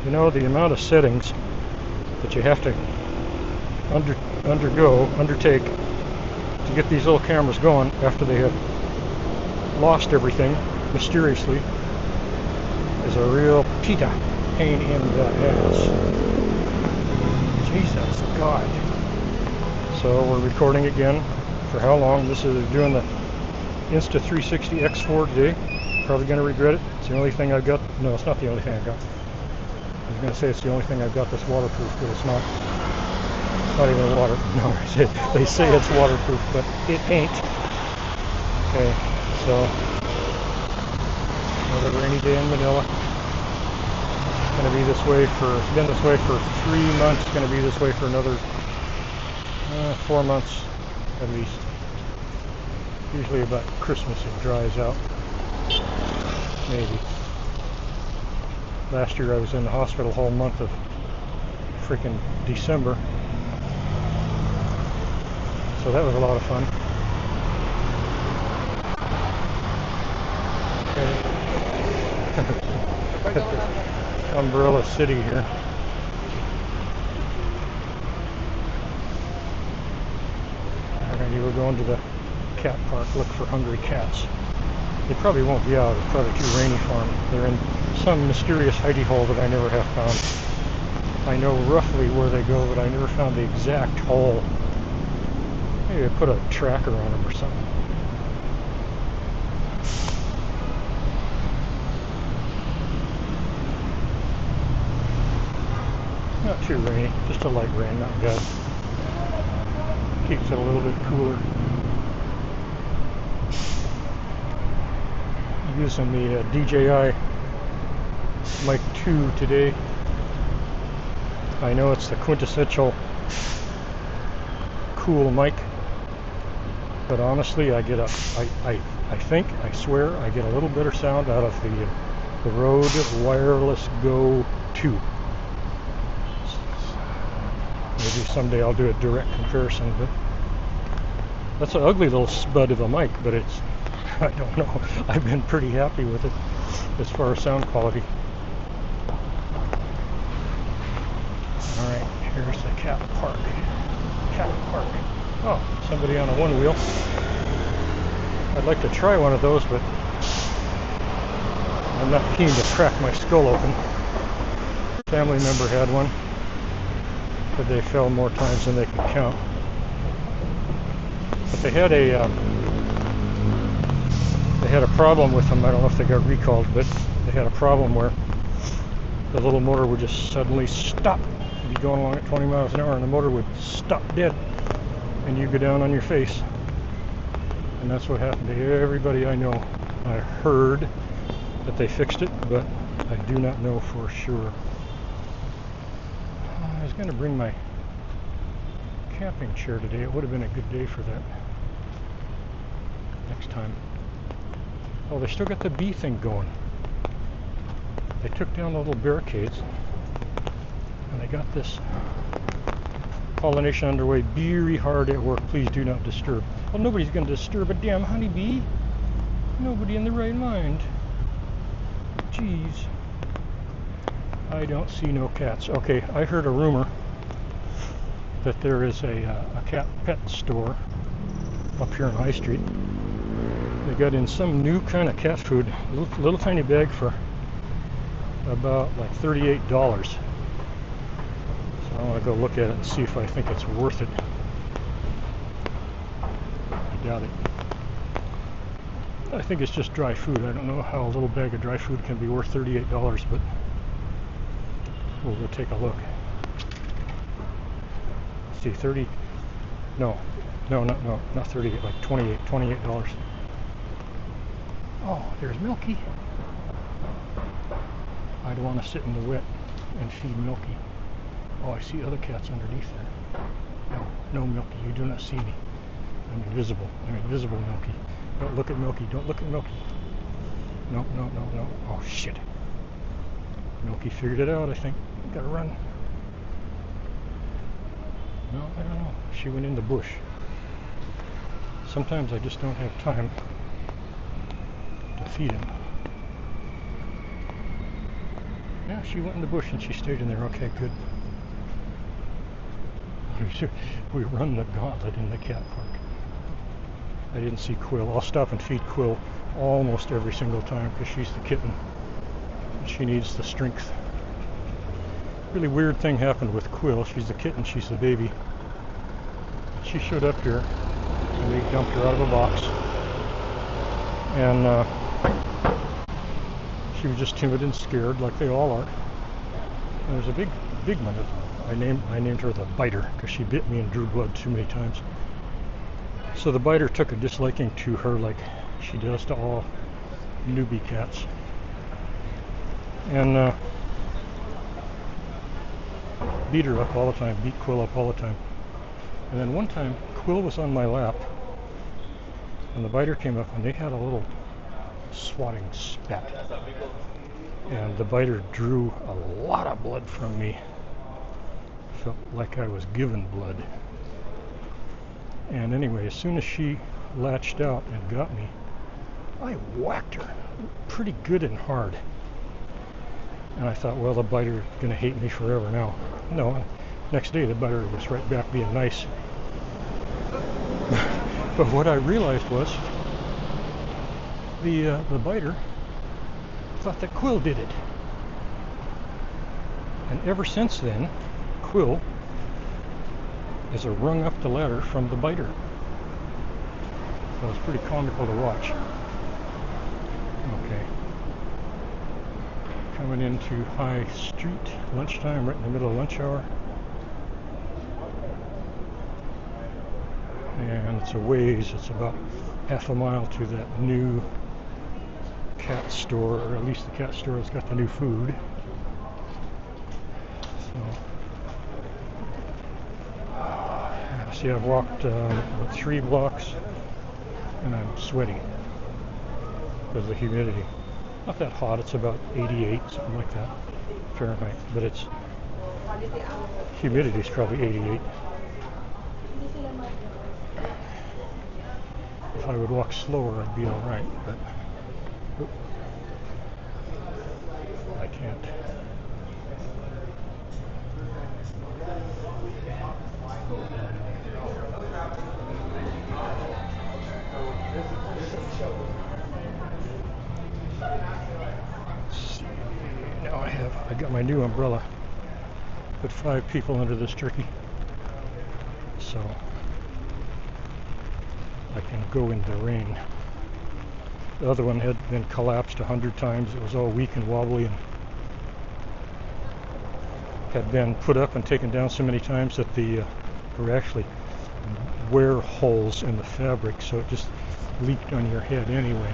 You know, the amount of settings that you have to undertake to get these little cameras going after they have lost everything mysteriously is a real pita pain in the ass. Jesus God. So we're recording again. For how long? This is doing the Insta360 X4 today. Probably going to regret it. It's the only thing I've got. No, it's not the only thing I've got. I was going to say it's the only thing I've got that's waterproof, but it's not. It's not even water. No, they say it's waterproof, but it ain't. Okay, so another rainy day in Manila. It's going to be this way for. It's been this way for 3 months. It's going to be this way for another 4 months at least. Usually about Christmas it dries out. Maybe. Last year I was in the hospital whole month of freaking December. So that was a lot of fun. Okay. Umbrella City here. Alrighty, we're going to the cat park, look for hungry cats. They probably won't be out, it's probably too rainy for them. They're in some mysterious hidey hole that I never have found. I know roughly where they go, but I never found the exact hole. Maybe I put a tracker on them or something. Not too rainy, just a light rain, not bad. Keeps it a little bit cooler. Using the DJI Mic 2 today. I know it's the quintessential cool mic, but honestly I get I swear I get a little better sound out of the Rode Wireless Go 2. Maybe someday I'll do a direct comparison, but that's an ugly little spud of a mic, but it's, I don't know, I've been pretty happy with it as far as sound quality. Alright, here's the cat park. Cat park. Oh, somebody on a one wheel. I'd like to try one of those, but I'm not keen to crack my skull open. A family member had one, but they fell more times than they could count. But they had a problem with them. I don't know if they got recalled, but they had a problem where the little motor would just suddenly stop. You'd be going along at 20 miles an hour and the motor would stop dead and you go down on your face. And that's what happened to everybody I know. I heard that they fixed it, but I do not know for sure. I was going to bring my camping chair today. It would have been a good day for that. Next time. Oh, they still got the bee thing going. They took down the little barricades and they got this pollination underway. Very hard at work. Please do not disturb. Well, nobody's going to disturb a damn honeybee. Nobody in the right mind. Jeez. I don't see no cats. Okay, I heard a rumor that there is a cat pet store up here on High Street. They got in some new kind of cat food, little tiny bag for about like $38. So I want to go look at it and see if I think it's worth it. I doubt it. I think it's just dry food. I don't know how a little bag of dry food can be worth $38, but we'll go take a look. Let's see, 30, no, not 38, like $28. Oh, there's Milky. I don't want to sit in the wet and feed Milky. Oh, I see other cats underneath there. No, Milky, you do not see me. I'm invisible. I'm invisible, Milky. Don't look at Milky. Don't look at Milky. No. Oh, shit. Milky figured it out, I think. Gotta run. No, I don't know. She went in the bush. Sometimes I just don't have time to feed him. Yeah, Yeah, she went in the bush and she stayed in there. Okay, good. We run the gauntlet in the cat park. I didn't see Quill. I'll stop and feed Quill almost every single time because she's the kitten. She needs the strength. Really weird thing happened with Quill. She's the kitten, she's the baby. She showed up here and they dumped her out of a box. And she was just timid and scared like they all are. And there's a big one. I named her the Biter because she bit me and drew blood too many times. So the Biter took a disliking to her like she does to all newbie cats. And beat her up all the time, beat Quill up all the time. And then one time, Quill was on my lap, and the Biter came up, and they had a little swatting spat. And the Biter drew a lot of blood from me. Felt like I was given blood. And anyway, as soon as she latched out and got me, I whacked her pretty good and hard. And I thought, well, the Biter is going to hate me forever now. No, next day the Biter was right back being nice. But what I realized was the Biter thought that Quill did it. And ever since then, Quill is a rung up the ladder from the Biter. So it's pretty comical to watch. Okay. Coming into High Street, lunchtime, right in the middle of lunch hour. And it's a ways, it's about half a mile to that new cat store, or at least the cat store that's got the new food. So, see, I've walked 3 blocks and I'm sweating because of the humidity. Not that hot, it's about 88, something like that, Fahrenheit, but it's humidity is probably 88. If I would walk slower, I'd be all right, but I can't. Now I got my new umbrella. Put 5 people under this turkey, so I can go in the rain. The other one had been collapsed 100 times. It was all weak and wobbly and had been put up and taken down so many times that there were actually wear holes in the fabric, so it just leaked on your head anyway.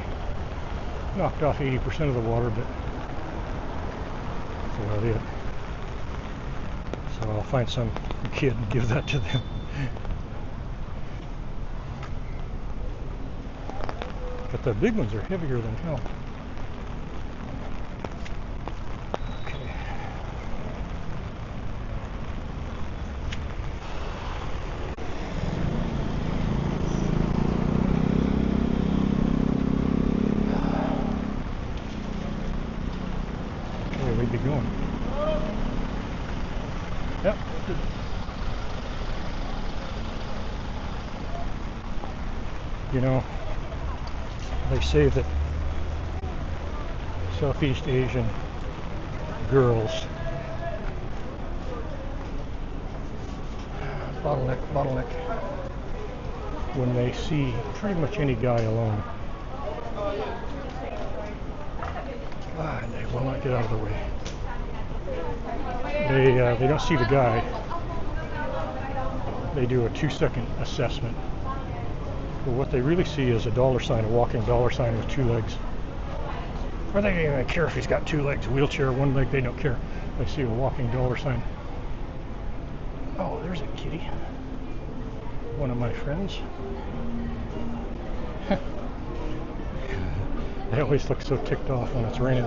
Knocked off 80% of the water, but that's about it. So I'll find some kid and give that to them. But the big ones are heavier than hell. Okay. Okay, we'd be going. Yep. You know, they say that Southeast Asian girls bottleneck when they see pretty much any guy alone. They will not get out of the way. They don't see the guy. They do a 2-second assessment. But what they really see is a dollar sign, a walking dollar sign with 2 legs. Or they don't even care if he's got 2 legs, wheelchair, 1 leg, they don't care. They see a walking dollar sign. Oh, there's a kitty. One of my friends. They always look so ticked off when it's raining.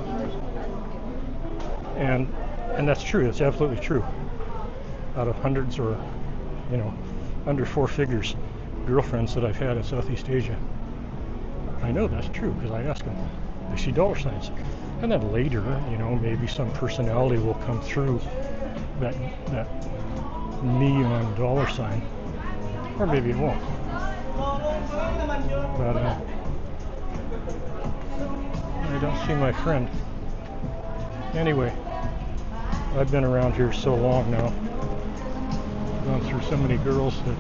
And that's true, that's absolutely true. Out of hundreds or, under 4 figures girlfriends that I've had in Southeast Asia, I know that's true because I ask them. They see dollar signs. And then later, you know, maybe some personality will come through that neon dollar sign, or maybe it won't. But I don't see my friend. Anyway, I've been around here so long now, gone through so many girls that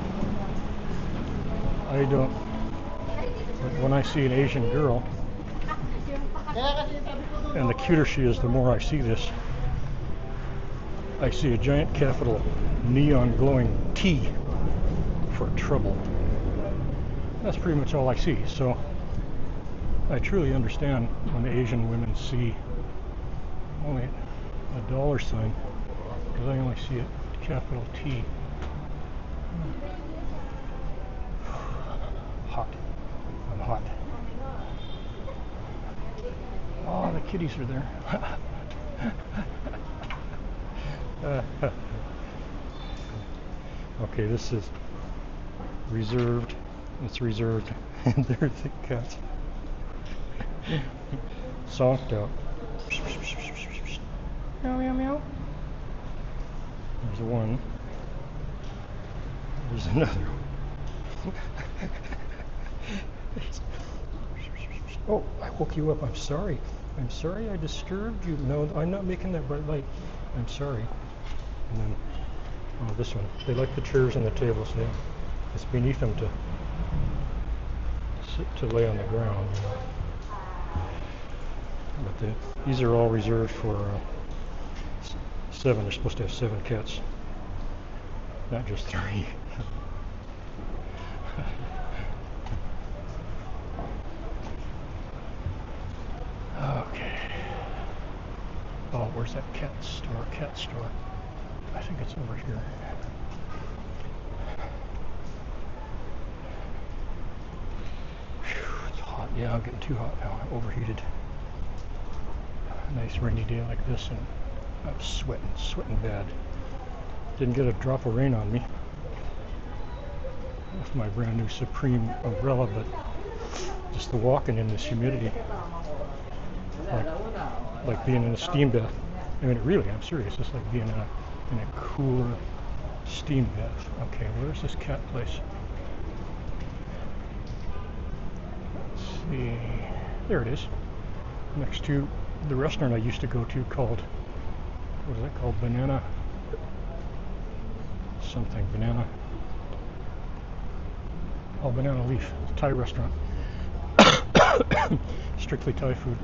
I don't. When I see an Asian girl, and the cuter she is, the more I see this. I see a giant capital neon glowing T for trouble. That's pretty much all I see. So I truly understand when the Asian women see only a dollar sign, because I only see a capital T. Hot. I'm hot. Oh, the kitties are there. Okay, this is reserved. It's reserved. And there's the cats. Sonked out. Meow, meow, meow. There's one. There's another one. Oh, I woke you up. I'm sorry. I'm sorry I disturbed you. No, I'm not making that bright light. I'm sorry. And then, oh, this one. They like the chairs and the tables. Yeah. It's beneath them to lay on the ground. You know. But these are all reserved for 7. They're supposed to have 7 cats, not just 3. Okay. Oh, where's that cat store? Cat store. I think it's over here. Whew, it's hot. Yeah, I'm getting too hot now. I'm overheated. A nice rainy day like this, and I'm sweating bad. Didn't get a drop of rain on me with my brand new Supreme umbrella, but just the walking in this humidity. Like being in a steam bath. I mean, really, I'm serious. It's like being in a cooler steam bath. Okay, where's this cat place? Let's see. There it is. Next to the restaurant I used to go to called, what is that called? Banana something. Banana. Oh, Banana Leaf. Thai restaurant. Strictly Thai food.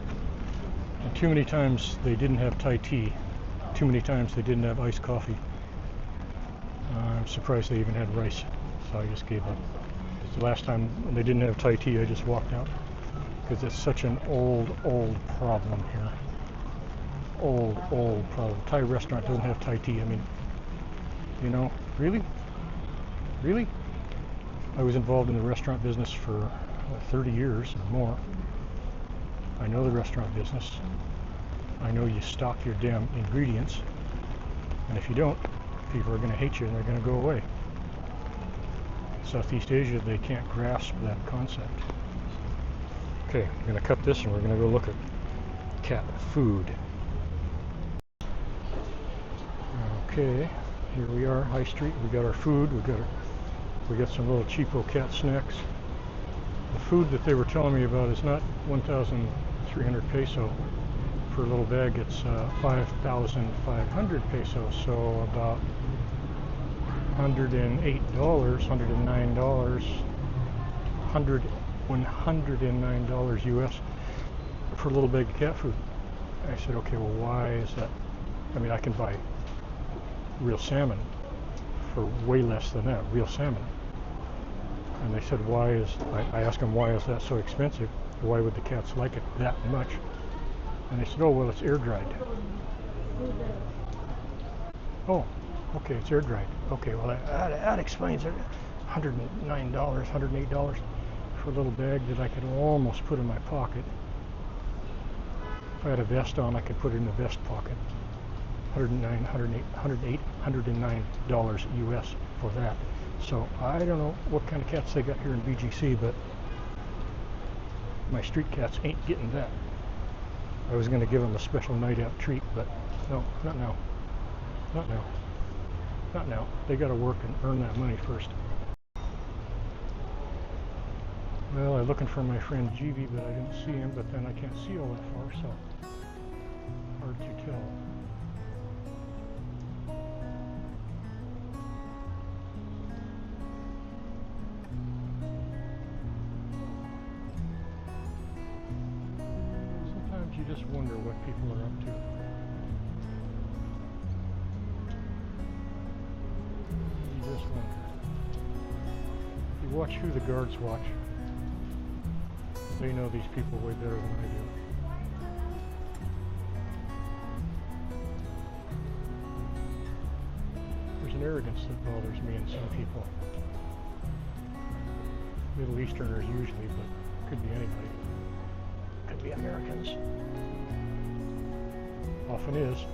And too many times they didn't have Thai tea. Too many times they didn't have iced coffee. I'm surprised they even had rice. So I just gave up. The last time they didn't have Thai tea, I just walked out. Because it's such an old problem here. Old problem. Thai restaurant doesn't have Thai tea. I mean, you know, really? Really? I was involved in the restaurant business for 30 years or more. I know the restaurant business. I know you stock your damn ingredients. And if you don't, people are going to hate you and they're going to go away. Southeast Asia, they can't grasp that concept. Okay, I'm going to cut this and we're going to go look at cat food. Okay, here we are, High Street. We got our food. We got some little cheapo cat snacks. The food that they were telling me about is not 1,300 peso per little bag. It's 5,500 pesos, so about $108, $109, $109 US for a little bag of cat food. I said, okay, well, why is that? I mean, I can buy real salmon for way less than that, real salmon. And they said, I asked them, why is that so expensive? Why would the cats like it that much? And they said, oh, well, it's air dried. Oh, okay, it's air dried. Okay, well, that explains it. $109, $108 for a little bag that I could almost put in my pocket. If I had a vest on, I could put it in the vest pocket. $109 US for that. So I don't know what kind of cats they got here in BGC, but my street cats ain't getting that. I was going to give them a special night out treat, but no, not now. Not now. Not now. They got to work and earn that money first. Well, I'm looking for my friend GB, but I didn't see him, but then I can't see all that far, so hard to tell. Sometimes you just wonder what people are up to. You just wonder. You watch who the guards watch. They know these people way better than I do. There's an arrogance that bothers me in some people. Middle Easterners usually, but could be anybody. Could be Americans. Often is.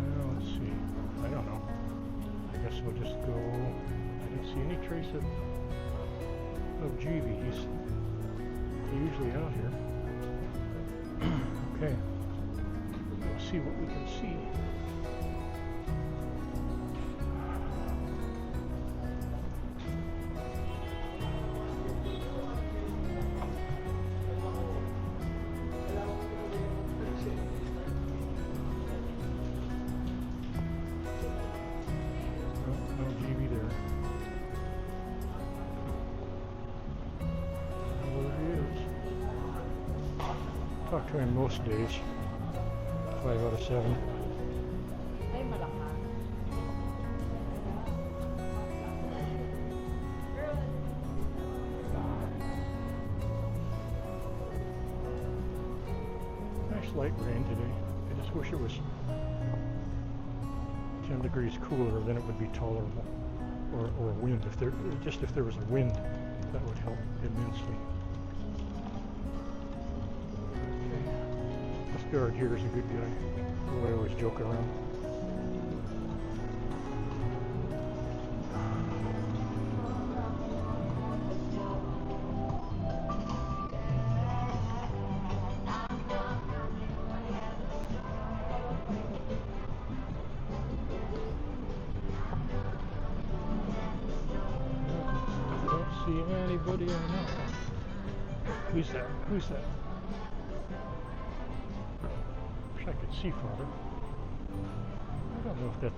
Well, let's see. I don't know. I guess we'll just go. I don't see any trace of GB. He's usually out here. Okay. We'll see what we can see. Talk to him most days. 5 out of 7. Nice light rain today. I just wish it was 10 degrees cooler, then it would be tolerable. Or wind. If there was a wind, that would help immensely. Guard here is a good guy. I always joke around. I don't see anybody I know. Who's that? Who's that? I could see farther. I don't know if that...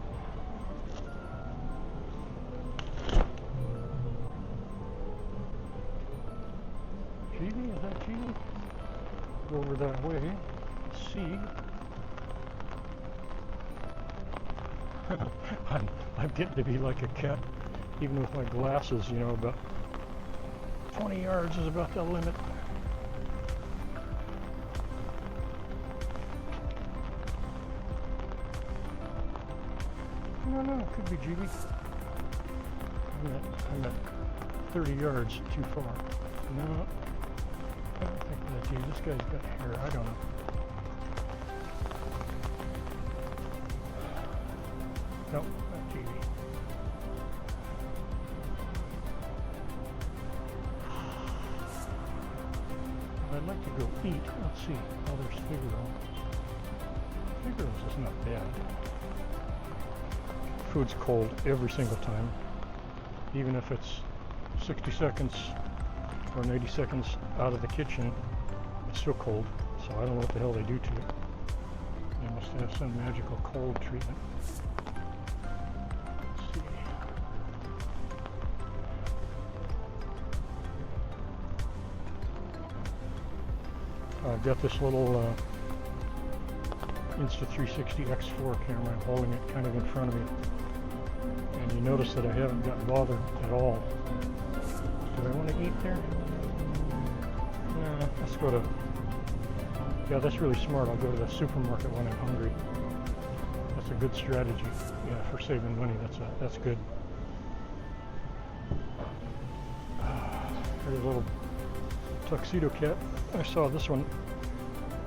GB? Is that GB? Go over that way. See. I'm getting to be like a cat, even with my glasses, you know, about 20 yards is about the limit. No, it could be GB. I'm at 30 yards too far. No, I don't think that's GB. This guy's got hair. I don't know. Nope, not GB. I'd like to go eat. Let's see. Oh, there's Figaro. Figaro's is not bad. Food's cold every single time, even if it's 60 seconds or 80 seconds out of the kitchen, it's still cold, so I don't know what the hell they do to it. They must have some magical cold treatment. Let's see. I've got this little Insta360 X4 camera. I'm holding it kind of in front of me. And you notice that I haven't gotten bothered at all. Do I want to eat there? Let's go to... Yeah, that's really smart. I'll go to the supermarket when I'm hungry. That's a good strategy. Yeah, for saving money. That's good. There's a little tuxedo cat. I saw this one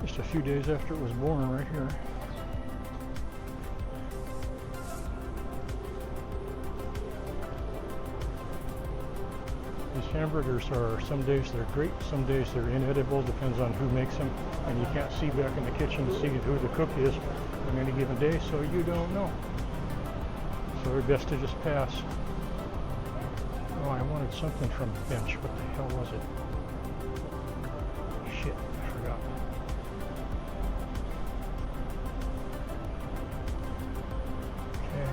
just a few days after it was born right here. He's hamburgers are, some days they're great, some days they're inedible, depends on who makes them, and you can't see back in the kitchen to see who the cook is on any given day, so you don't know. So it's best to just pass. Oh, I wanted something from the bench. What the hell was it? Shit, I forgot. Okay.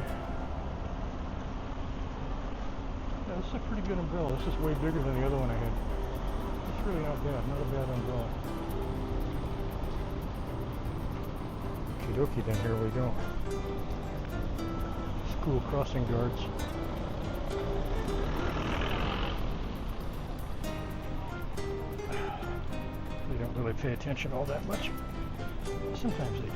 Yeah, this is a pretty good umbrella. This is way bigger than the other one I had. It's really not bad. Not a bad umbrella. Okie dokie, then here we go. School crossing guards. They don't really pay attention all that much. Sometimes they do.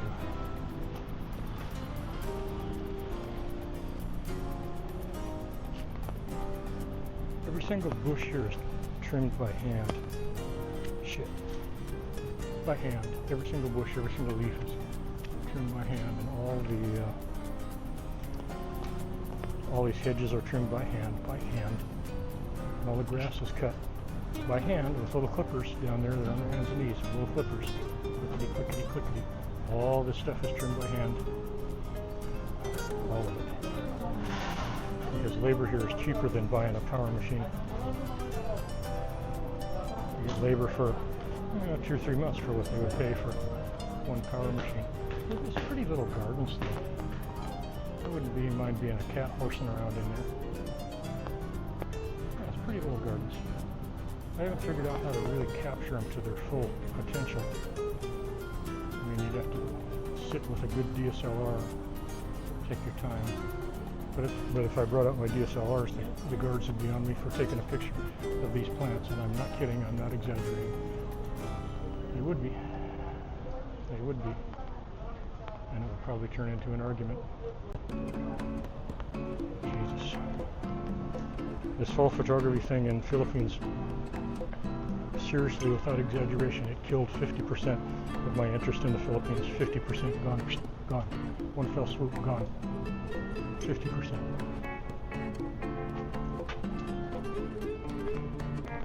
Every single bush here is trimmed by hand. Shit. By hand. Every single bush, every single leaf is trimmed by hand, and all these hedges are trimmed by hand, and all the grass is cut by hand with little clippers down there. They're on their hands and knees, little clippers, clickety, clickety, clickety. All this stuff is trimmed by hand, all of it, because labor here is cheaper than buying a power machine. You get labor for 2 or 3 months for what they would pay for one power machine. There's pretty little gardens though. I wouldn't mind being a cat horsing around in there. Yeah, it's pretty little gardens. I haven't figured out how to really capture them to their full potential. I mean, you'd have to sit with a good DSLR, take your time. But if I brought out my DSLRs, the guards would be on me for taking a picture of these plants, and I'm not kidding, I'm not exaggerating. They would be. They would be. And it would probably turn into an argument. Jesus. This whole photography thing in the Philippines, seriously, without exaggeration, it killed 50% of my interest in the Philippines. 50% gone. Gone. One fell swoop, gone. 50%.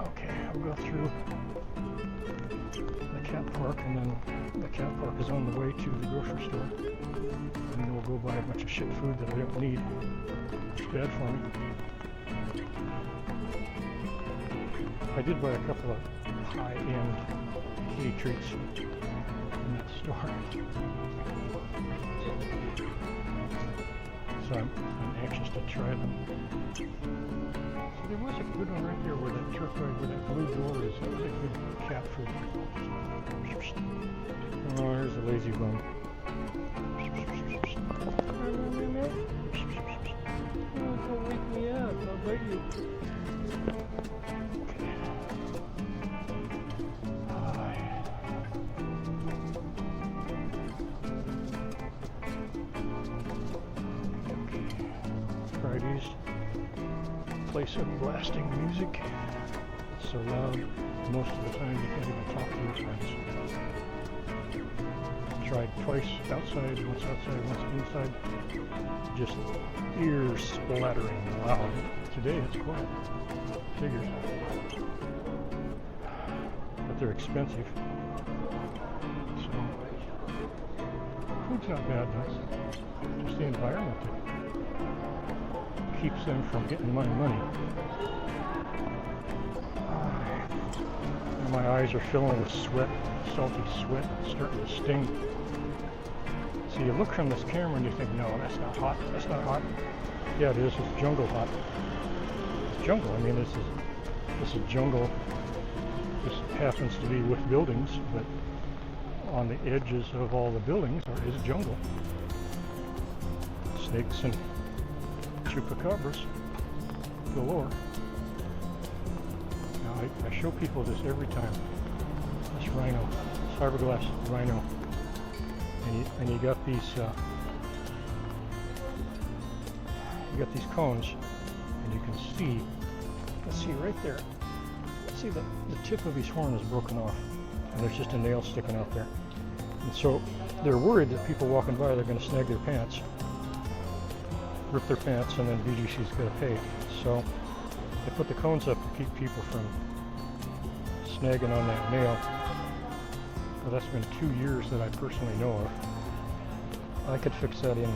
Okay, I'll go through the cat park, and then the cat park is on the way to the grocery store. And then we'll go buy a bunch of shit food that I don't need. It's bad for me. I did buy a couple of high-end kitty treats in that store. So I'm anxious to try them. So there was a good one right there where that turquoise, where that blue door is. That was a good cat food. Oh, here's a lazy bum. Oh, don't wake me up. I'll bite you. Fridays, place of blasting music. It's so loud, most of the time you can't even talk to your friends. Tried twice outside, once inside. Just ears splattering loud. Today it's quiet. Figures. But they're expensive. So, food's not bad, though. Just the environment that keeps them from getting my money. And my eyes are filling with sweat, salty sweat, starting to sting. So you look from this camera and you think, no, that's not hot, that's not hot. Yeah, it is, it's jungle hot. It's jungle, I mean, this is jungle. This happens to be with buildings, but on the edges of all the buildings is jungle. Snakes and chupacabras galore. Now I show people this every time. This rhino, this fiberglass rhino, and you got these cones, and you can see. Let's see right there. See the tip of his horn is broken off, and there's just a nail sticking out there. And so they're worried that people walking by, they're going to snag their pants, rip their pants, and then BGC's got to pay. So They put the cones up to keep people from snagging on that nail. Well, that's been 2 years that I personally know of. I could fix that in,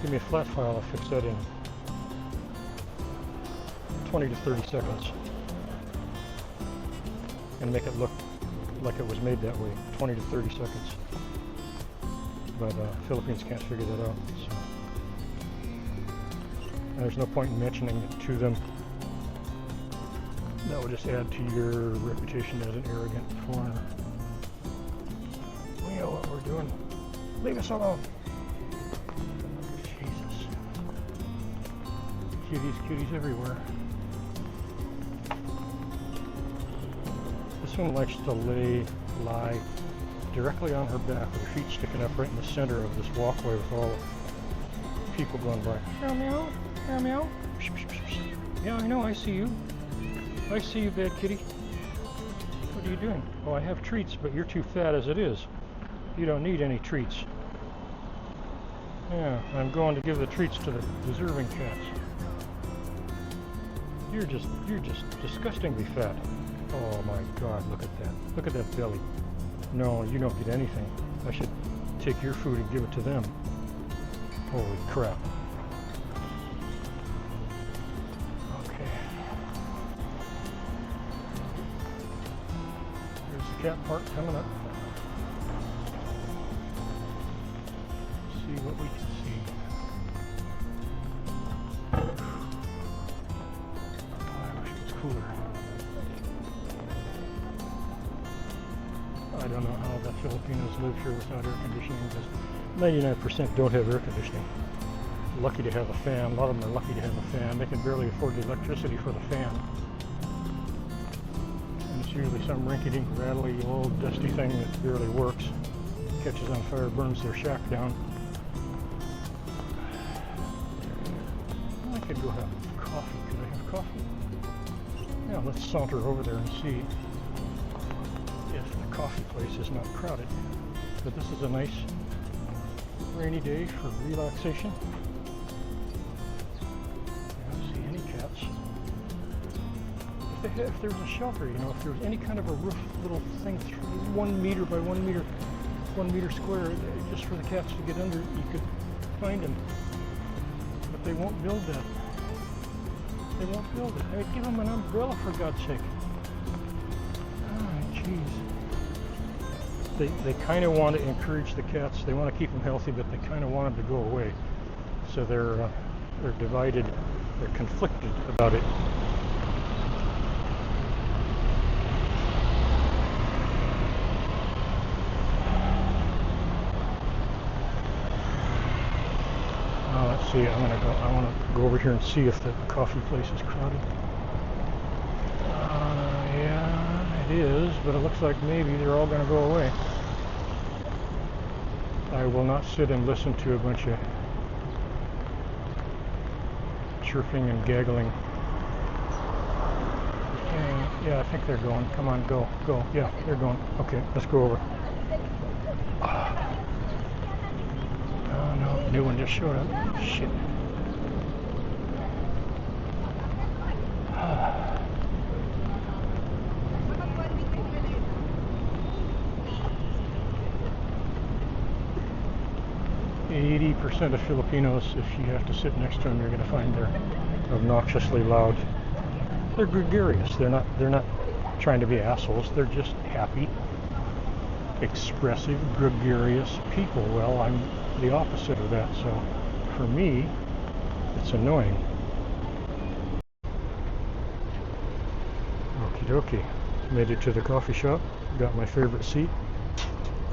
give me a flat file, I'll fix that in 20 to 30 seconds and make it look like it was made that way, 20 to 30 seconds. But Philippines can't figure that out. So. And there's no point in mentioning it to them. That would just add to your reputation as an arrogant foreigner. We know what we're doing. Leave us alone. Jesus. Kitties everywhere. This one likes to lie directly on her back with her feet sticking up right in the center of this walkway with all the people going by. Meow meow, meow meow. Yeah, I know, I see you. I see you, bad kitty. What are you doing? Oh, I have treats, but you're too fat as it is. You don't need any treats. Yeah, I'm going to give the treats to the deserving cats. You're just disgustingly fat. Oh my God, look at that. Look at that belly. No, you don't get anything. I should take your food and give it to them. Holy crap. Okay. There's the cat part coming up. See what we can see. Oh, I wish it was cooler. I don't know how the Filipinos live here without air conditioning, because 99% don't have air conditioning. Lucky to have a fan. A lot of them are lucky to have a fan. They can barely afford the electricity for the fan. And it's usually some rinky-dink, rattly, old, dusty thing that barely works. Catches on fire, burns their shack down. I could go have coffee. Could I have coffee? Yeah, let's saunter over there and see if the coffee place is not crowded. But this is a nice rainy day for relaxation. I don't see any cats. If there was a shelter, you know, if there was any kind of a roof little thing, 1 meter by 1 meter, 1 meter square, just for the cats to get under, you could find them. But they won't build that. They won't build it. I mean, give them an umbrella, for God's sake. Oh, jeez. They kind of want to encourage the cats. They want to keep them healthy, but they kind of want them to go away. So they're divided. They're conflicted about it. Let's see. I want to go over here and see if the coffee place is crowded. Yeah, it is, but it looks like maybe they're all going to go away. I will not sit and listen to a bunch of chirping and gaggling. Yeah, I think they're going. Come on, go. Yeah, they're going. Okay, let's go over. Oh no, new one just showed up. Shit. 80% of Filipinos, if you have to sit next to them, you're going to find they're obnoxiously loud. They're gregarious. They're not trying to be assholes. They're just happy, expressive, gregarious people. Well, I'm the opposite of that, so for me, it's annoying. Okie dokie. Made it to the coffee shop. Got my favorite seat,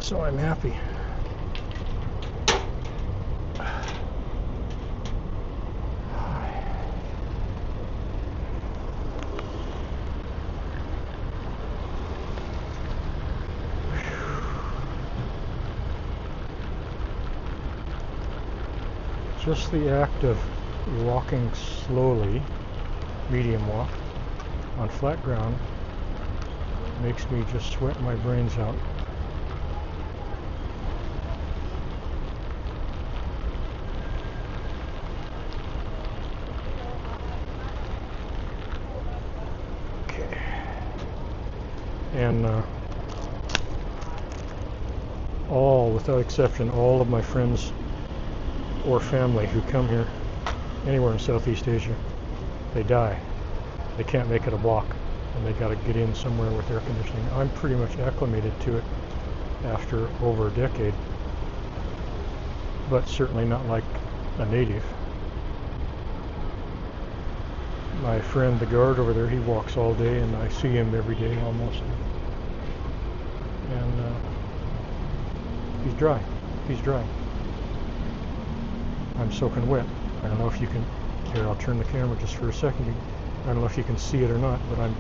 so I'm happy. Just the act of walking slowly, medium walk, on flat ground makes me just sweat my brains out. And all, without exception, all of my friends or family who come here, anywhere in Southeast Asia, they die. They can't make it a block, and they got to get in somewhere with air conditioning. I'm pretty much acclimated to it after over a decade, but certainly not like a native. My friend, the guard over there, he walks all day, and I see him every day almost. And he's dry. He's dry. I'm soaking wet. I don't know if you can. Here, I'll turn the camera just for a second. I don't know if you can see it or not, but I'm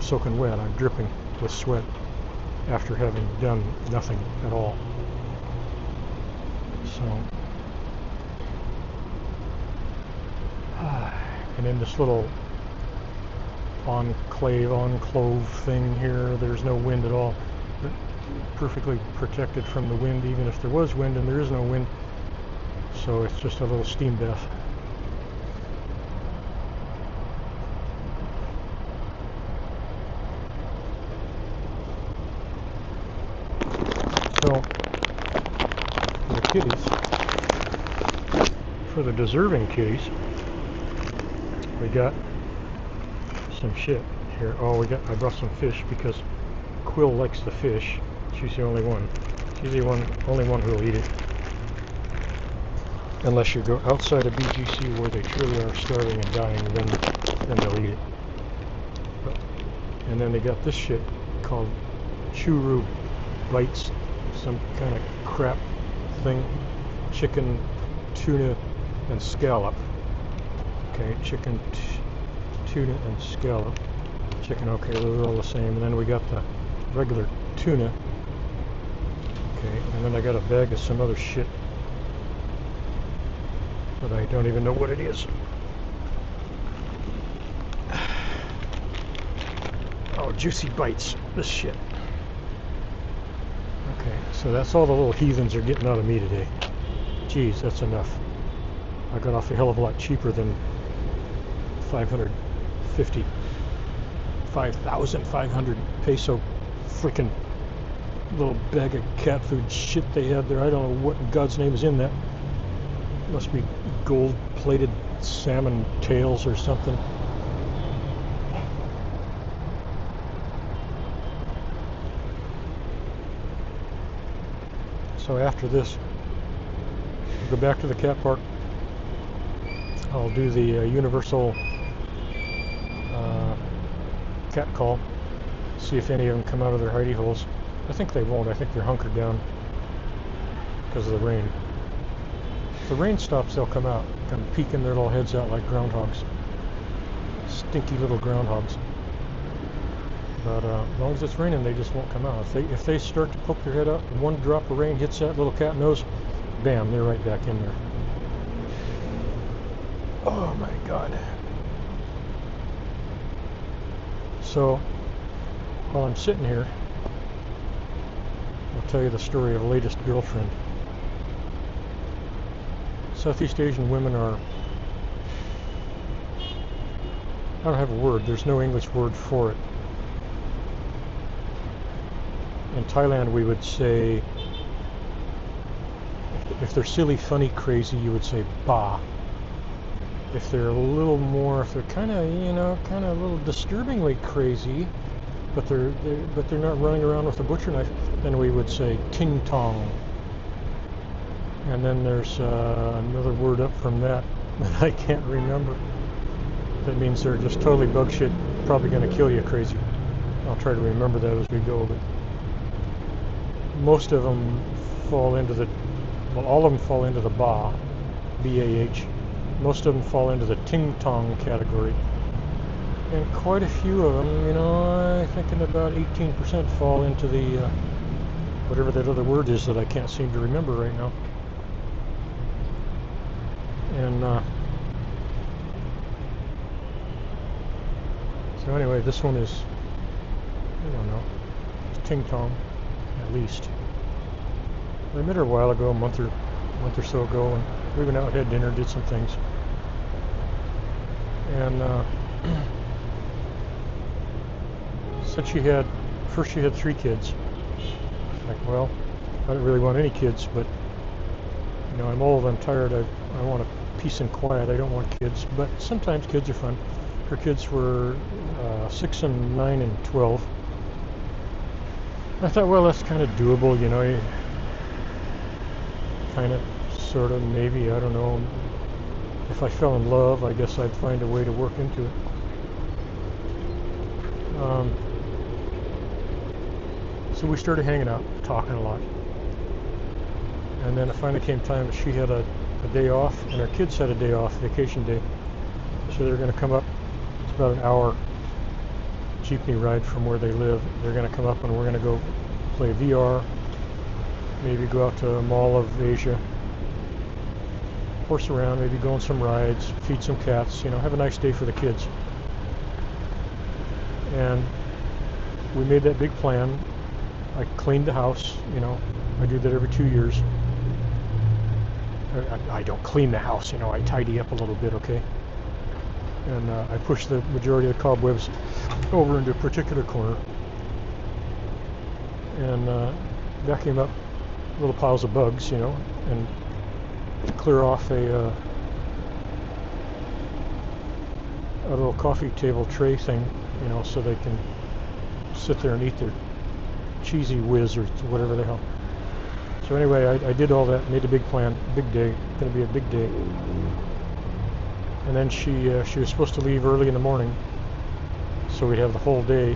soaking wet. I'm dripping with sweat after having done nothing at all. So, and in this little enclave thing here, there's no wind at all. But perfectly protected from the wind, even if there was wind, and there is no wind. So it's just a little steam bath. So, for the kitties, for the deserving kitties, we got some shit here. Oh, I brought some fish because Quill likes the fish. She's the only one. She's the only one who'll eat it. Unless you go outside of BGC where they truly are starving and dying, then they'll eat it. And then they got this shit called churu bites, some kind of crap thing. Chicken, tuna, and scallop. Okay, chicken, tuna, and scallop. Chicken, okay, those are all the same. And then we got the regular tuna. Okay, and then I got a bag of some other shit, but I don't even know what it is. Oh, juicy bites, this shit. Okay, so that's all the little heathens are getting out of me today. Geez, that's enough. I got off a hell of a lot cheaper than 5,500 peso freaking little bag of cat food shit they had there. I don't know what in God's name is in that. Must be gold-plated salmon tails or something. So after this, we'll go back to the cat park. I'll do the universal cat call, see if any of them come out of their hidey holes. I think they won't. I think they're hunkered down because of the rain. If the rain stops, they'll come out, kind of peeking their little heads out like groundhogs. Stinky little groundhogs. But as long as it's raining, they just won't come out. If they start to poke their head out, and one drop of rain hits that little cat nose, bam, they're right back in there. Oh my God. So, while I'm sitting here, I'll tell you the story of the latest girlfriend. Southeast Asian women are, I don't have a word, there's no English word for it. In Thailand we would say, if they're silly, funny, crazy, you would say ba. If they're a little more, if they're kind of, kind of a little disturbingly crazy, but they're not running around with a butcher knife, then we would say ting tong. And then there's another word up from that that I can't remember. That means they're just totally bug shit, probably going to kill you crazy. I'll try to remember that as we go, but most of them fall into the, well, all of them fall into the ba, B-A-H. Most of them fall into the ting tong category. And quite a few of them, I think about 18% fall into the, whatever that other word is that I can't seem to remember right now. And so anyway, this one is, I don't know, it's ting tong, at least. I met her a while ago, a month or so ago, and we went out, had dinner, did some things. And said she had first she had 3 kids. Like, well, I don't really want any kids, but you know, I'm old, I'm tired, I want a peace and quiet, I don't want kids, but sometimes kids are fun. Her kids were 6 and 9 and 12. I thought, well, that's kind of doable, you know, kind of, sort of, maybe, I don't know. If I fell in love, I guess I'd find a way to work into it. So we started hanging out, talking a lot. And then it finally came time, she had a day off, and her kids had a day off, vacation day. So they're going to come up, it's about an hour jeepney ride from where they live. They're going to come up and we're going to go play VR, maybe go out to Mall of Asia, horse around, maybe go on some rides, feed some cats, you know, have a nice day for the kids. And we made that big plan. I cleaned the house, you know, I do that every 2 years. I don't clean the house, you know, I tidy up a little bit, okay? And I push the majority of the cobwebs over into a particular corner. And vacuum up little piles of bugs, you know, and clear off a little coffee table tray thing, you know, so they can sit there and eat their cheesy whiz or whatever the hell. So anyway, I did all that, made a big plan, big day, going to be a big day. And then she was supposed to leave early in the morning, so we'd have the whole day.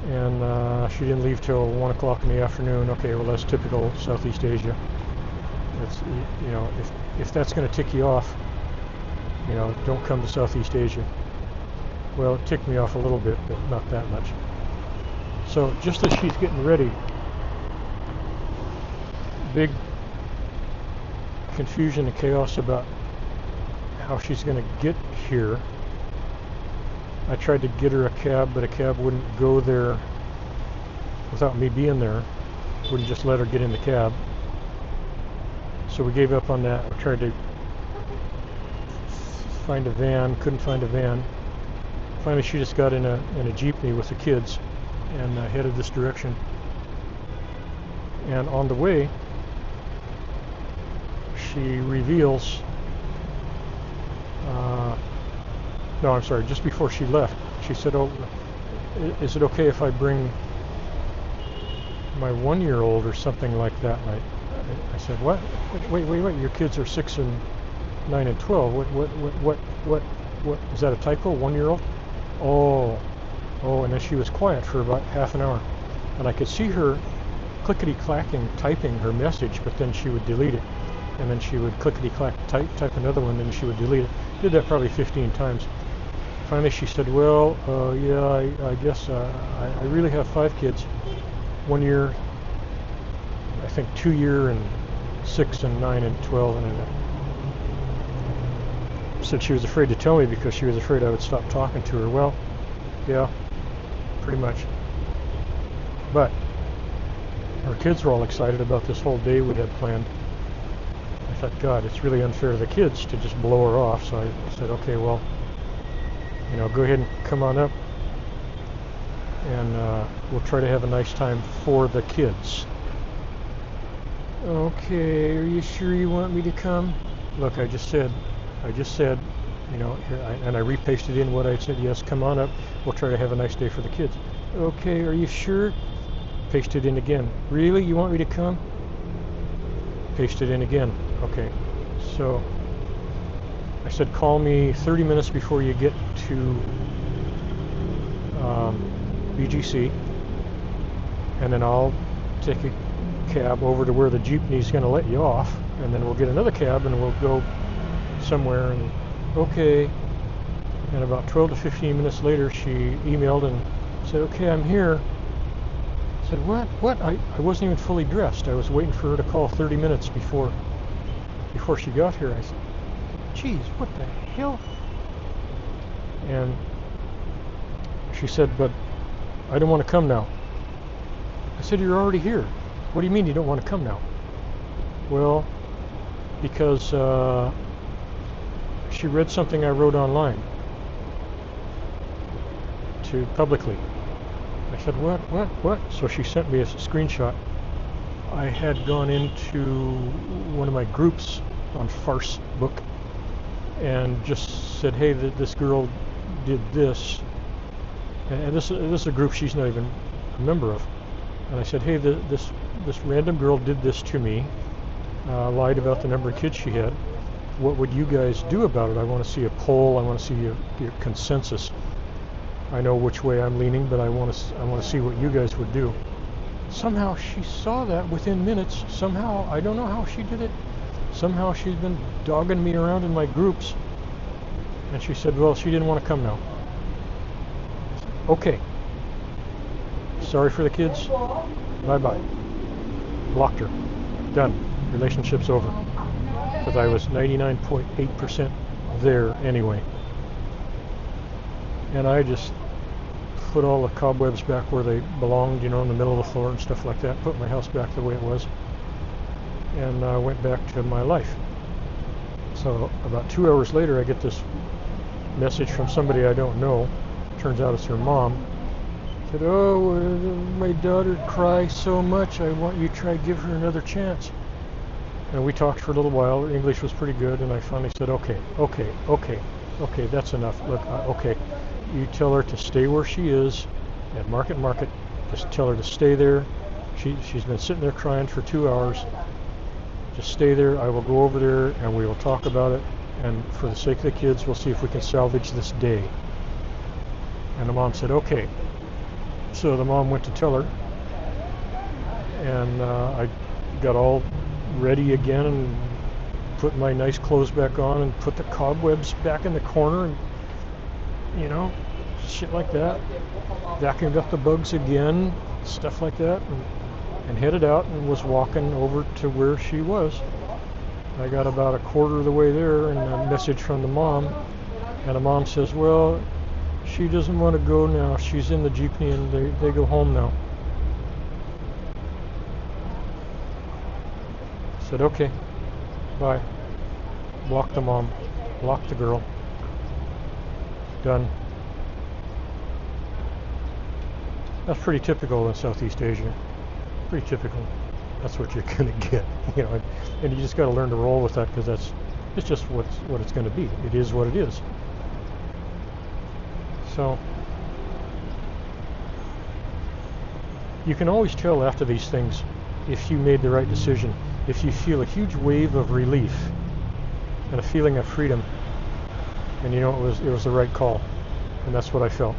And she didn't leave till 1 o'clock in the afternoon. Okay, well, that's typical Southeast Asia. It's, you know, if that's going to tick you off, you know, don't come to Southeast Asia. Well, it ticked me off a little bit, but not that much. So just as she's getting ready, big confusion and chaos about how she's going to get here. I tried to get her a cab, but a cab wouldn't go there without me being there. Wouldn't just let her get in the cab. So we gave up on that. We tried to find a van, couldn't find a van. Finally, she just got in a jeepney with the kids and headed this direction. And on the way, she reveals, no, I'm sorry, just before she left, she said, oh, is it okay if I bring my 1-year-old or something like that? And I said, what? Wait, your kids are 6 and 9 and 12. What, is that a typo, 1-year-old? Oh, and then she was quiet for about half an hour. And I could see her clickety-clacking, typing her message, but then she would delete it. And then she would clickety-clack, type another one, and she would delete it. Did that probably 15 times. Finally she said, well, yeah, I guess I really have 5 kids. 1 year, I think 2 year, and 6 and 9 and 12. And said she was afraid to tell me because she was afraid I would stop talking to her. Well, yeah, pretty much. But her kids were all excited about this whole day we had planned. I thought, God, it's really unfair to the kids to just blow her off. So I said, okay, well, you know, go ahead and come on up, and we'll try to have a nice time for the kids. Okay, are you sure you want me to come? Look, I just said, you know, and I repasted in what I said. Yes, come on up. We'll try to have a nice day for the kids. Okay, are you sure? Pasted in again. Really? You want me to come? Pasted in again. Okay. So I said, call me 30 minutes before you get to BGC, and then I'll take a cab over to where the jeepney's going to let you off, and then we'll get another cab and we'll go somewhere. And okay. And about 12 to 15 minutes later, she emailed and said, okay, I'm here. I said, what? I wasn't even fully dressed. I was waiting for her to call 30 minutes before she got here. I said, geez, what the hell? And she said, but I don't want to come now. I said, you're already here. What do you mean you don't want to come now? Well, because she read something I wrote online publicly. I said, what? So she sent me a screenshot. I had gone into one of my groups on Facebook and just said, hey, this girl did this. And this is a group she's not even a member of. And I said, hey, this random girl did this to me, lied about the number of kids she had. What would you guys do about it? I want to see a poll. I want to see your consensus. I know which way I'm leaning, but I want to see what you guys would do. Somehow she saw that within minutes. Somehow, I don't know how she did it. Somehow she's been dogging me around in my groups. And she said, well, she didn't want to come now. Okay. Sorry for the kids. Bye-bye. Blocked her. Done. Relationship's over. Because I was 99.8% there anyway. And I just put all the cobwebs back where they belonged, in the middle of the floor and stuff like that. Put my house back the way it was. And went back to my life. So about 2 hours later, I get this message from somebody I don't know. Turns out it's her mom. Said, oh, my daughter cries so much. I want you to try give her another chance. And we talked for a little while. Her English was pretty good. And I finally said, okay, that's enough. Look, okay. You tell her to stay where she is at Market. Just tell her to stay there. She's been sitting there crying for 2 hours. Just stay there. I will go over there and we will talk about it. And for the sake of the kids, we'll see if we can salvage this day. And the mom said, okay. So the mom went to tell her. And I got all ready again and put my nice clothes back on and put the cobwebs back in the corner and, shit like that. Vacuumed up the bugs again, stuff like that, and headed out and was walking over to where she was. I got about a quarter of the way there and a message from the mom. And the mom says, well, she doesn't want to go now. She's in the jeepney and they go home now. I said, okay, bye. Blocked the mom, blocked the girl. Done. That's pretty typical in Southeast Asia. Pretty typical. That's what you're gonna get, and you just got to learn to roll with that because it's just what it's going to be. It is what it is. So you can always tell after these things if you made the right decision. If you feel a huge wave of relief and a feeling of freedom, and it was the right call, and that's what I felt.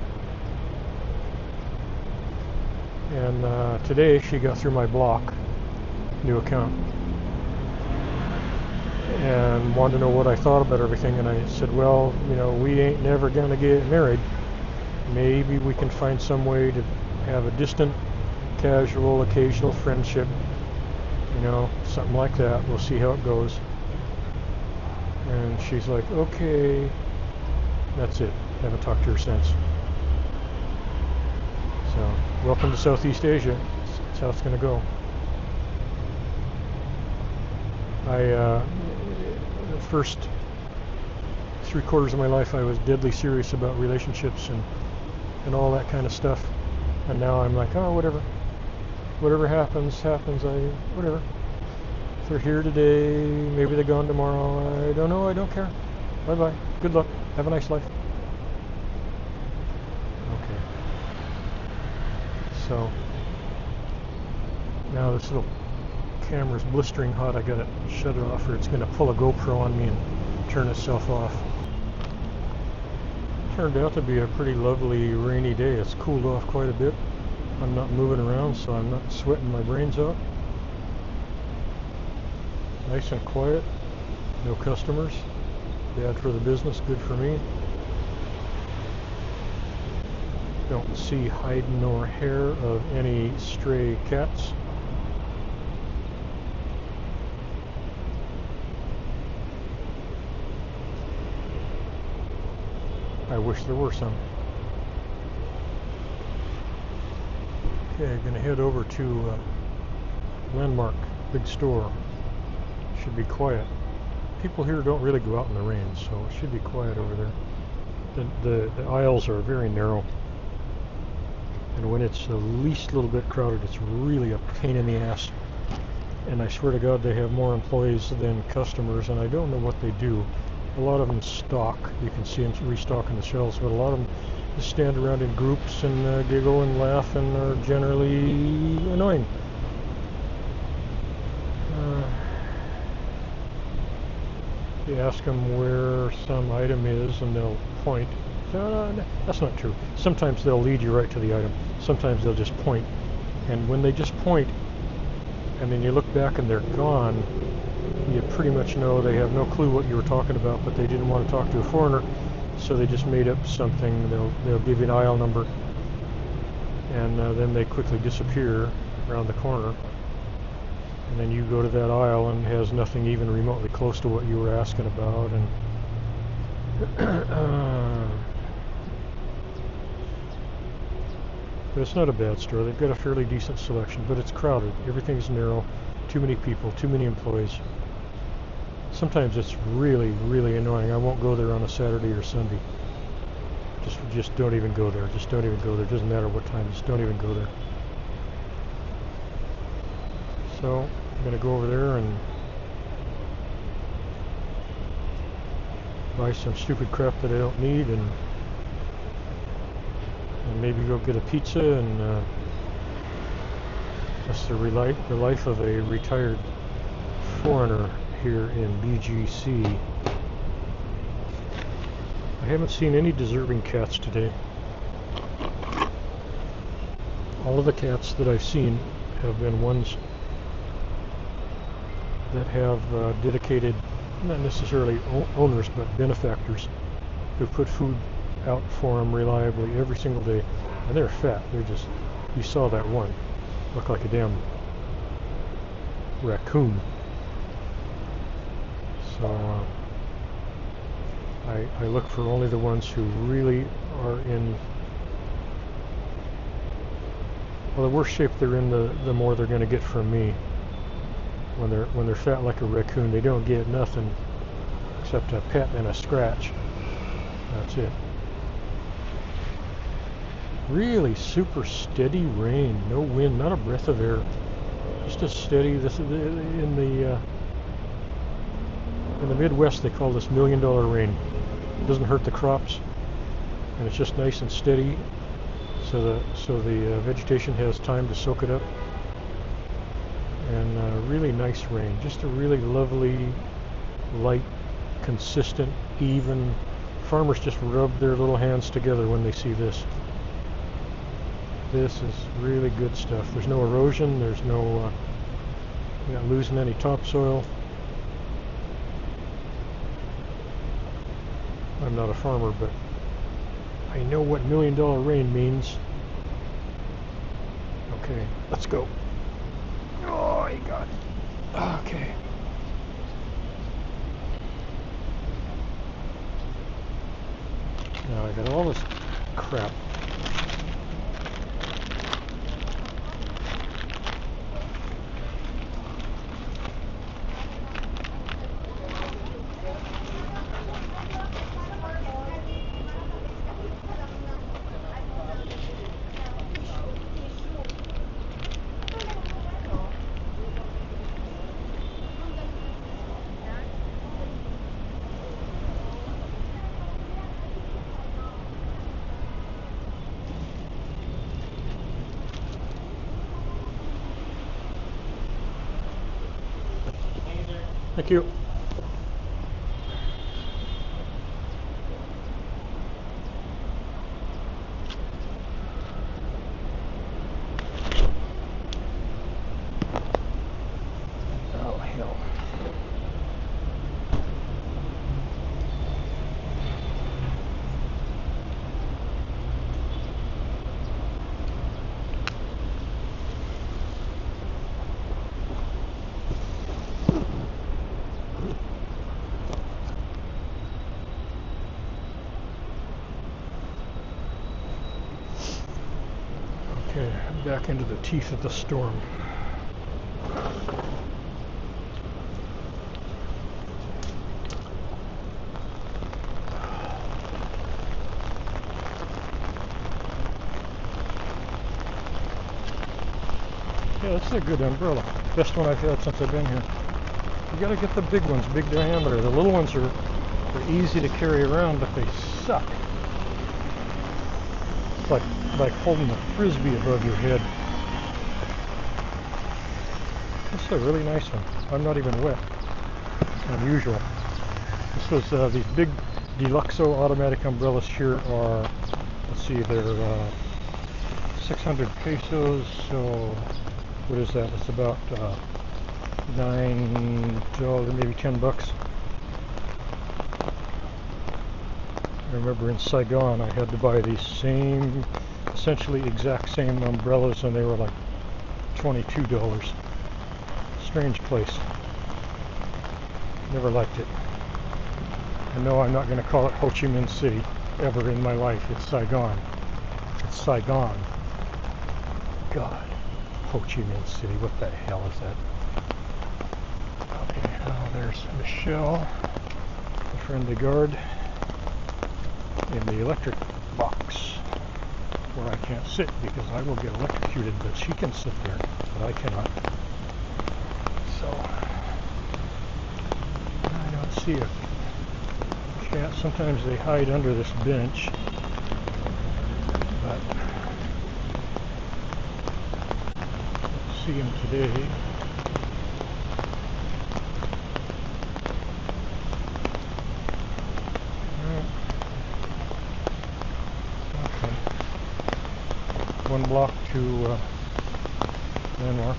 And today she got through my block, new account, and wanted to know what I thought about everything. And I said, well, we ain't never gonna get married. Maybe we can find some way to have a distant, casual, occasional friendship, something like that. We'll see how it goes. And she's like, okay. That's it. Haven't talked to her since. So, welcome to Southeast Asia. That's how it's going to go. The first 3/4 of my life, I was deadly serious about relationships and all that kind of stuff. And now I'm like, oh, whatever. Whatever happens. Whatever. If they're here today, maybe they're gone tomorrow. I don't know. I don't care. Bye-bye. Good luck. Have a nice life. Okay. So, now this little camera's blistering hot. I gotta shut it off or it's gonna pull a GoPro on me and turn itself off. Turned out to be a pretty lovely rainy day. It's cooled off quite a bit. I'm not moving around, so I'm not sweating my brains out. Nice and quiet. No customers. Bad for the business, good for me. Don't see hide nor hair of any stray cats. I wish there were some. Okay, I'm gonna head over to Landmark, big store. Should be quiet. People here don't really go out in the rain, so it should be quiet over there. The aisles are very narrow, And when it's the least little bit crowded, it's really a pain in the ass. And I swear to God, they have more employees than customers, and I don't know what they do. A lot of them stock. You can see them restocking the shelves, but a lot of them just stand around in groups and giggle and laugh and are generally annoying. You ask them where some item is, and they'll point. That's not true. Sometimes they'll lead you right to the item. Sometimes they'll just point. And when they just point, and then you look back and they're gone, you pretty much know they have no clue what you were talking about, but they didn't want to talk to a foreigner, so they just made up something. They'll give you an aisle number, and then they quickly disappear around the corner. And then you go to that aisle and it has nothing even remotely close to what you were asking about. And but it's not a bad store. They've got a fairly decent selection, but it's crowded. Everything's narrow. Too many people, too many employees. Sometimes it's really, really annoying. I won't go there on a Saturday or Sunday. Just don't even go there. Just don't even go there. It doesn't matter what time. Just don't even go there. So I'm going to go over there and buy some stupid crap that I don't need, and maybe go get a pizza. And that's the life of a retired foreigner here in BGC. I haven't seen any deserving cats today. All of the cats that I've seen have been ones that have dedicated, not necessarily owners, but benefactors who put food out for them reliably every single day. And they're fat. They're just, you saw that one. Looked like a damn raccoon. So I look for only the ones who really are in, well, the worse shape they're in, the more they're going to get from me. When they're fat like a raccoon, they don't get nothing except a pet and a scratch. That's it. Really super steady rain, no wind, not a breath of air, just a steady. This is in the Midwest. They call this $1 million rain. It doesn't hurt the crops, and it's just nice and steady, so the vegetation has time to soak it up. And really nice rain, just a really lovely, light, consistent, even. Farmers just rub their little hands together when they see this. This is really good stuff. There's no erosion, there's no, you're not losing any topsoil. I'm not a farmer, but I know what $1 million rain means. Okay, let's go. Oh, you got it. Okay. Now I got all this crap. Thank you. Oh, hell. Okay, back into the teeth of the storm. Yeah, that's a good umbrella. Best one I've had since I've been here. You gotta get the big ones, big diameter. The little ones are easy to carry around, but they suck. It's like holding a frisbee above your head. This is a really nice one. I'm not even wet. Unusual. This was these big Deluxo automatic umbrellas here are, let's see, they're 600 pesos, so what is that? It's about $9, maybe $10. I remember in Saigon I had to buy these same, essentially exact same umbrellas, and they were like $22. Strange place. Never liked it. And no, I'm not going to call it Ho Chi Minh City ever in my life. It's Saigon. It's Saigon. God. Ho Chi Minh City. What the hell is that? Okay, now there's Michelle, the friendly guard, in the electric box, where I can't sit because I will get electrocuted, but she can sit there, but I cannot. So, I don't see a cat. Sometimes they hide under this bench, but don't see them today. Okay. One block to Landmark.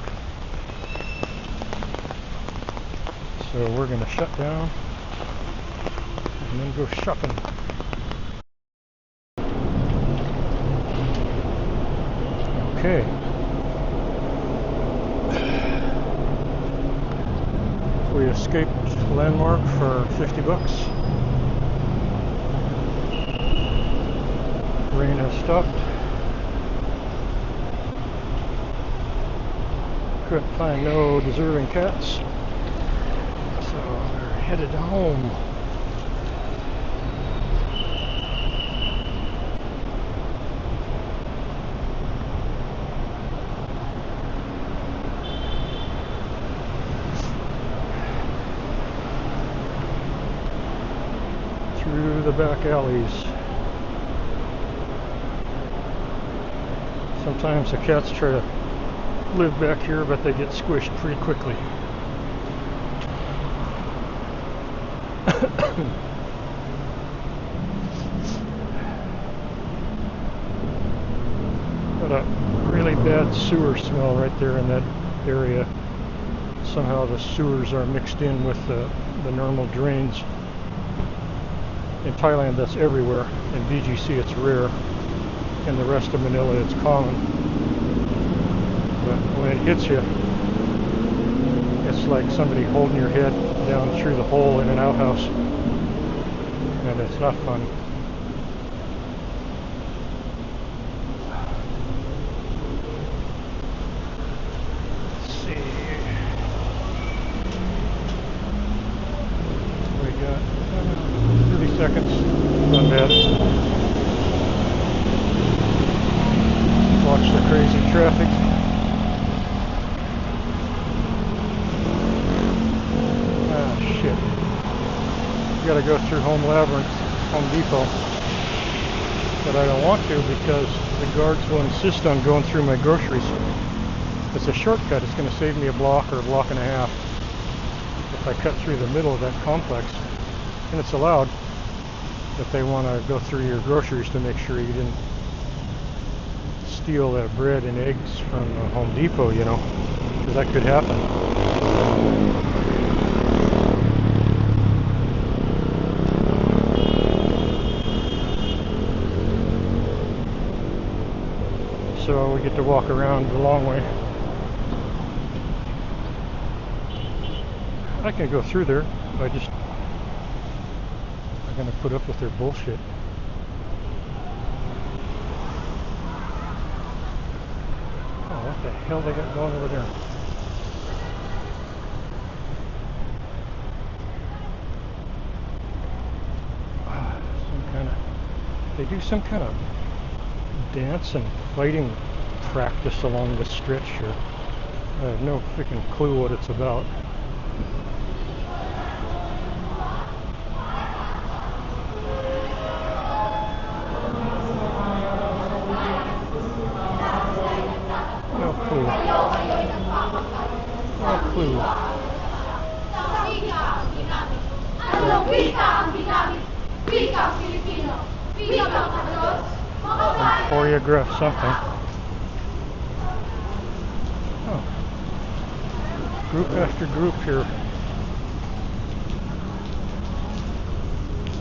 So we're going to shut down and then go shopping. Okay. We escaped Landmark for $50. Rain has stopped. Couldn't find no deserving cats, so we're headed home. Through the back alleys. Sometimes the cats try to live back here, but they get squished pretty quickly. Got a really bad sewer smell right there in that area. Somehow the sewers are mixed in with the normal drains. In Thailand that's everywhere. In BGC it's rare. In the rest of Manila it's common. But when it hits you, it's like somebody holding your head down through the hole in an outhouse. And it's not fun. Let's see. We got 30 seconds. Not bad. Watch the crazy traffic. Ah, shit. Gotta go through Home Depot. But I don't want to because the guards will insist on going through my groceries. It's a shortcut. It's going to save me a block or a block and a half if I cut through the middle of that complex. And it's allowed, but they want to go through your groceries to make sure you didn't steal that bread and eggs from Home Depot, you know, because that could happen. So we get to walk around the long way. I can go through there. I'm gonna put up with their bullshit. What the hell they got going over there? They do some kind of dance and fighting practice along the stretch here. I have no freaking clue what it's about. No clue. No clue. Choreograph something. Oh. Group after group here.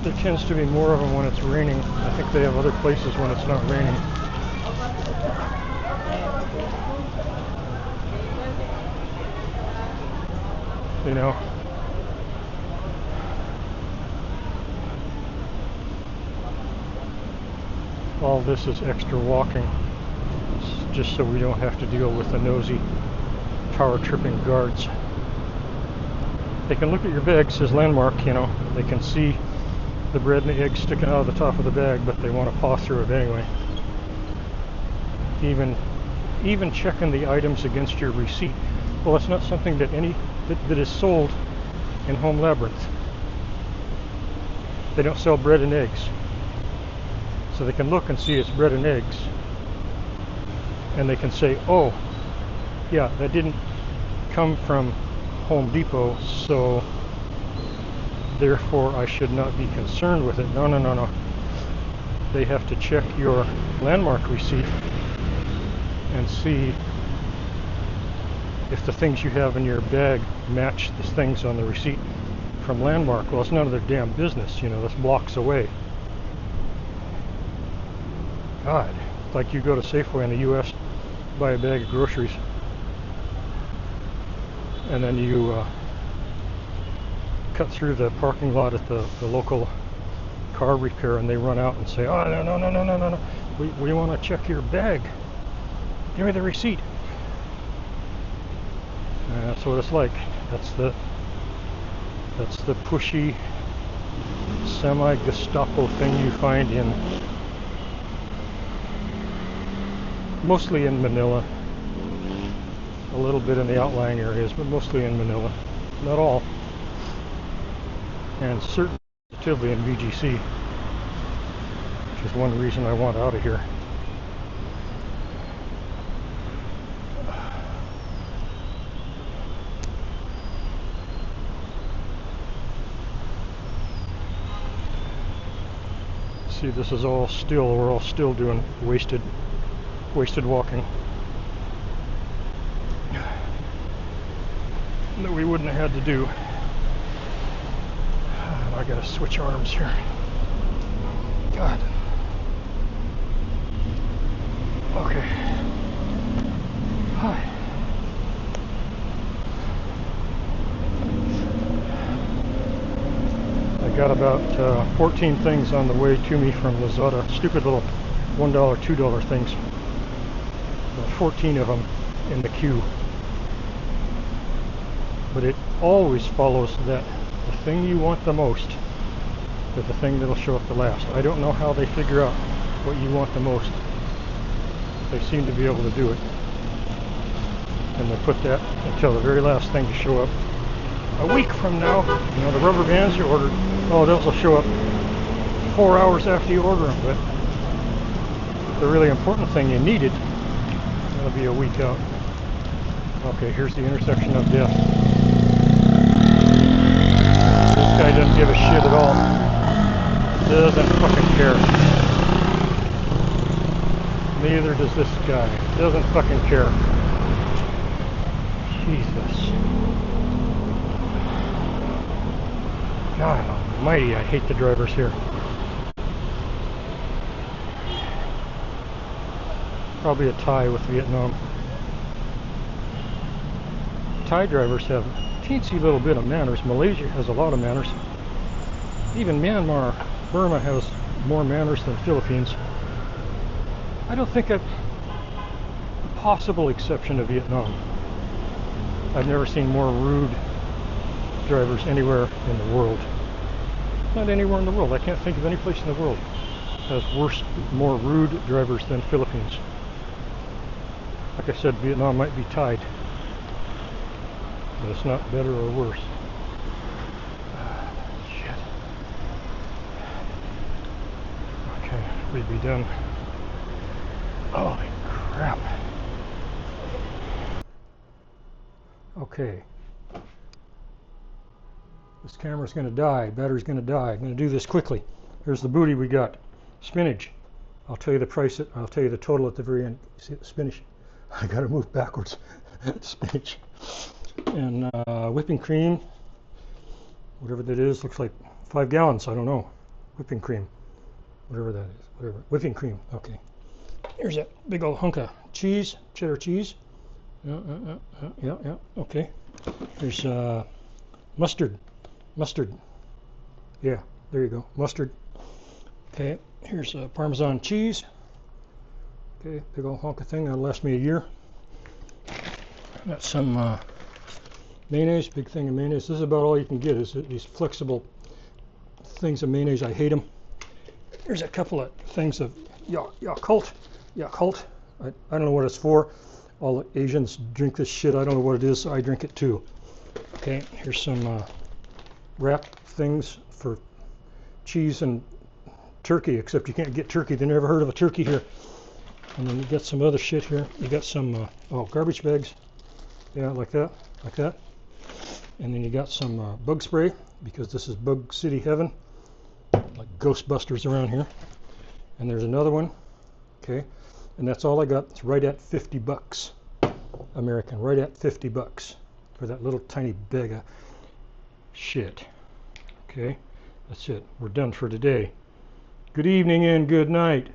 There tends to be more of them when it's raining. I think they have other places when it's not raining. You know. All this is extra walking, just so we don't have to deal with the nosy power tripping guards. They can look at your bag, says landmark, you know. They can see the bread and the eggs sticking out of the top of the bag, but they want to paw through it anyway. Even checking the items against your receipt. Well, it's not something that that is sold in Home Labyrinth. They don't sell bread and eggs. So they can look and see it's bread and eggs. And they can say, oh, yeah, that didn't come from Home Depot, so therefore I should not be concerned with it. No, no, no, no. They have to check your landmark receipt and see if the things you have in your bag match the things on the receipt from landmark. Well, it's none of their damn business, you know, that's blocks away. God, it's like you go to Safeway in the US, buy a bag of groceries, and then you cut through the parking lot at the local car repair, and they run out and say, oh, no, no, no, no, no, no, no. We want to check your bag. Give me the receipt. And that's what it's like. That's the pushy, semi-Gestapo thing you find in mostly in Manila, a little bit in the outlying areas, but mostly in Manila. Not all. And certainly in BGC, which is one reason I want out of here. See, this is all still, we're all still doing wasted walking that we wouldn't have had to do. I gotta switch arms here. God. Okay. Hi. I got about 14 things on the way to me from Lazada. Stupid little $1, $2 things. 14 of them in the queue. But it always follows that the thing you want the most is the thing that'll show up the last. I don't know how they figure out what you want the most. They seem to be able to do it. And they put that until the very last thing to show up. A week from now, you know, the rubber bands you ordered, oh, those will show up 4 hours after you order them. But the really important thing you needed, that'll be a week out. Okay, here's the intersection of death. This guy doesn't give a shit at all. Doesn't fucking care. Neither does this guy. Doesn't fucking care. Jesus. God almighty, I hate the drivers here. Probably a tie with Vietnam. Thai drivers have a teensy little bit of manners. Malaysia has a lot of manners. Even Myanmar, Burma has more manners than the Philippines. I don't think a possible exception to Vietnam. I've never seen more rude drivers anywhere in the world. Not anywhere in the world. I can't think of any place in the world that has more rude drivers than Philippines. Like I said, Vietnam might be tied. but it's not better or worse. Shit. Okay, we'd be done. Holy crap. Okay. This camera's going to die. Battery's going to die. I'm going to do this quickly. Here's the booty we got. Spinach. I'll tell you the price. I'll tell you the total at the very end. See the spinach? I got to move backwards. Spinach. And whipping cream. Whatever that is. Looks like 5 gallons. I don't know. Whipping cream. Whatever that is. Whatever. Whipping cream. Okay. Here's that big old hunk of cheese. Cheddar cheese. Yeah. Okay. Here's mustard. Mustard. Yeah, there you go. Mustard. Okay, here's Parmesan cheese. Okay, big old hunk of thing. That'll last me a year. Got some mayonnaise. Big thing of mayonnaise. This is about all you can get, is these flexible things of mayonnaise. I hate them. Here's a couple of things of Yakult. Yakult. I don't know what it's for. All the Asians drink this shit. I don't know what it is. So I drink it too. Okay, here's some wrap things for cheese and turkey, except you can't get turkey. They never heard of a turkey here. And then you got some other shit here. You got some garbage bags. Yeah, like that. And then you got some bug spray, because this is bug city heaven, like Ghostbusters around here. And there's another one. Okay, and that's all I got. It's right at 50 bucks American, right at 50 bucks for that little tiny bag of shit. Okay, that's it. We're done for today. Good evening and good night.